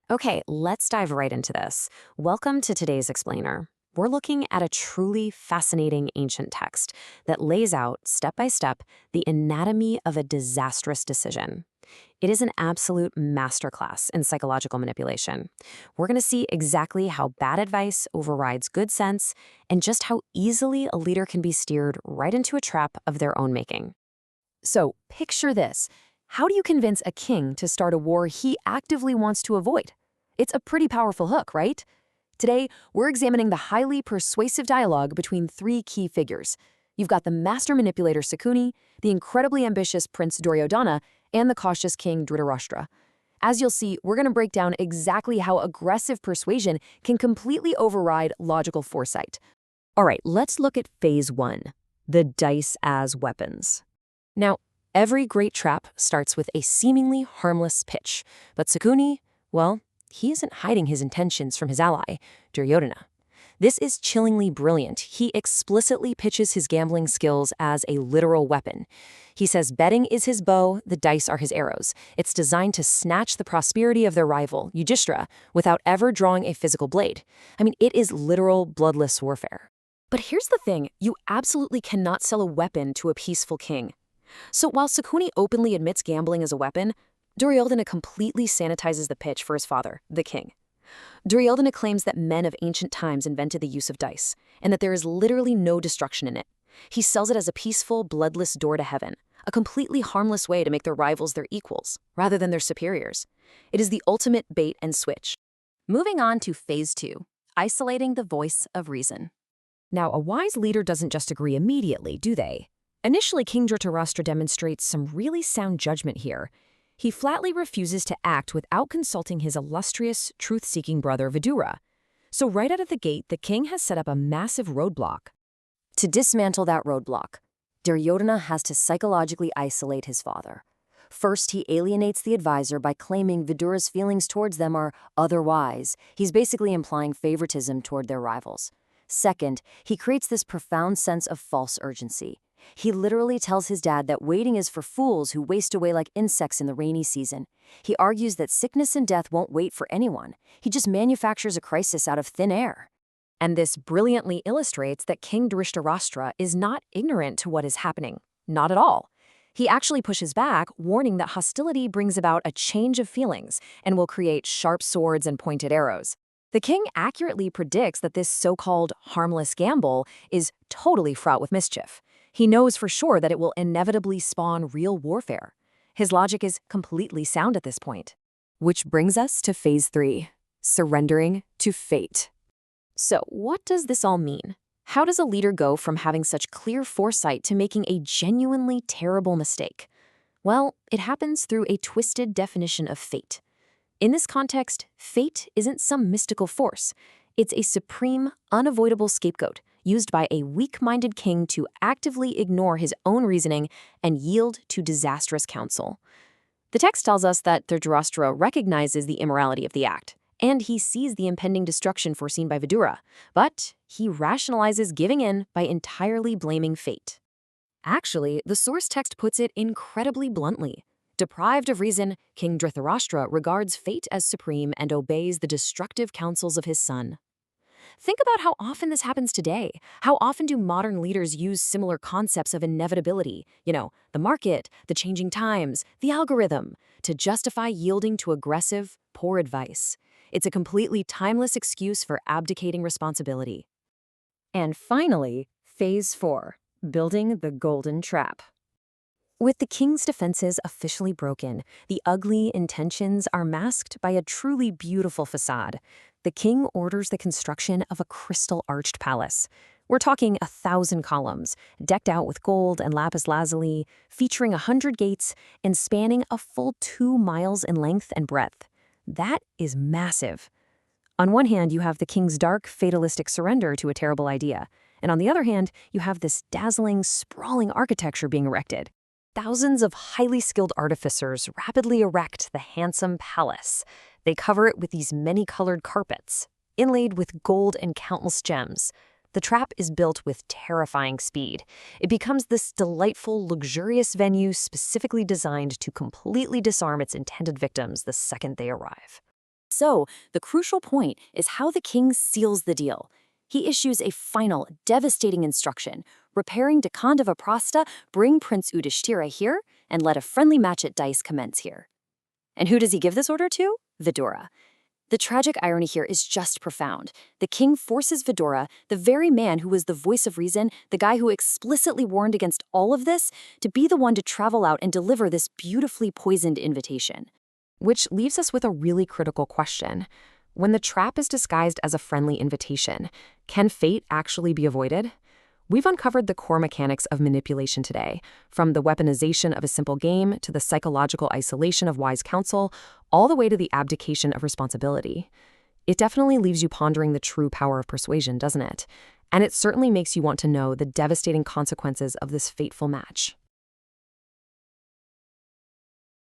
Okay, let's dive right into this. Welcome to today's explainer. We're looking at a truly fascinating ancient text that lays out, step by step, the anatomy of a disastrous decision. It is an absolute masterclass in psychological manipulation. We're going to see exactly how bad advice overrides good sense and just how easily a leader can be steered right into a trap of their own making. So, picture this. How do you convince a king to start a war he actively wants to avoid? It's a pretty powerful hook, right? Today, we're examining the highly persuasive dialogue between three key figures. You've got the master manipulator Shakuni, the incredibly ambitious Prince Duryodhana, and the cautious king Dhritarashtra. As you'll see, we're going to break down exactly how aggressive persuasion can completely override logical foresight. All right, let's look at phase one, the dice as weapons. Now, every great trap starts with a seemingly harmless pitch, but Shakuni, well, he isn't hiding his intentions from his ally, Duryodhana. This is chillingly brilliant. He explicitly pitches his gambling skills as a literal weapon. He says betting is his bow, the dice are his arrows. It's designed to snatch the prosperity of their rival, Yudhishthira, without ever drawing a physical blade. I mean, it is literal bloodless warfare. But here's the thing, you absolutely cannot sell a weapon to a peaceful king. So while Shakuni openly admits gambling as a weapon, Duryodhana completely sanitizes the pitch for his father, the king. Duryodhana claims that men of ancient times invented the use of dice, and that there is literally no destruction in it. He sells it as a peaceful, bloodless door to heaven, a completely harmless way to make their rivals their equals, rather than their superiors. It is the ultimate bait and switch. Moving on to phase two, isolating the voice of reason. Now, a wise leader doesn't just agree immediately, do they? Initially, King Dhritarashtra demonstrates some really sound judgment here. He flatly refuses to act without consulting his illustrious, truth-seeking brother Vidura. So right out of the gate, the king has set up a massive roadblock. To dismantle that roadblock, Duryodhana has to psychologically isolate his father. First, he alienates the advisor by claiming Vidura's feelings towards them are otherwise. He's basically implying favoritism toward their rivals. Second, he creates this profound sense of false urgency. He literally tells his dad that waiting is for fools who waste away like insects in the rainy season. He argues that sickness and death won't wait for anyone. He just manufactures a crisis out of thin air. And this brilliantly illustrates that King Dhritarashtra is not ignorant to what is happening. Not at all. He actually pushes back, warning that hostility brings about a change of feelings and will create sharp swords and pointed arrows. The king accurately predicts that this so-called harmless gamble is totally fraught with mischief. He knows for sure that it will inevitably spawn real warfare. His logic is completely sound at this point. Which brings us to phase three, surrendering to fate. So, what does this all mean? How does a leader go from having such clear foresight to making a genuinely terrible mistake? Well, it happens through a twisted definition of fate. In this context, fate isn't some mystical force. It's a supreme, unavoidable scapegoat used by a weak-minded king to actively ignore his own reasoning and yield to disastrous counsel. The text tells us that Dhritarashtra recognizes the immorality of the act, and he sees the impending destruction foreseen by Vidura, but he rationalizes giving in by entirely blaming fate. Actually, the source text puts it incredibly bluntly. Deprived of reason, King Dhritarashtra regards fate as supreme and obeys the destructive counsels of his son. Think about how often this happens today. How often do modern leaders use similar concepts of inevitability, the market, the changing times, the algorithm, to justify yielding to aggressive, poor advice? It's a completely timeless excuse for abdicating responsibility. And finally, phase four, building the golden trap. With the king's defenses officially broken, the ugly intentions are masked by a truly beautiful facade. The king orders the construction of a crystal-arched palace. We're talking 1,000 columns, decked out with gold and lapis lazuli, featuring 100 gates, and spanning a full 2 miles in length and breadth. That is massive. On one hand, you have the king's dark, fatalistic surrender to a terrible idea, and on the other hand, you have this dazzling, sprawling architecture being erected. Thousands of highly skilled artificers rapidly erect the handsome palace. They cover it with these many-colored carpets, inlaid with gold and countless gems. The trap is built with terrifying speed. It becomes this delightful, luxurious venue specifically designed to completely disarm its intended victims the second they arrive. So, the crucial point is how the king seals the deal. He issues a final, devastating instruction, repairing to Khandava-prastha, bring Prince Yudhishthira here, and let a friendly match at dice commence here. And who does he give this order to? Vidura. The tragic irony here is just profound. The king forces Vidura, the very man who was the voice of reason, the guy who explicitly warned against all of this, to be the one to travel out and deliver this beautifully poisoned invitation. Which leaves us with a really critical question. When the trap is disguised as a friendly invitation, can fate actually be avoided? We've uncovered the core mechanics of manipulation today, from the weaponization of a simple game to the psychological isolation of wise counsel, all the way to the abdication of responsibility. It definitely leaves you pondering the true power of persuasion, doesn't it? And it certainly makes you want to know the devastating consequences of this fateful match.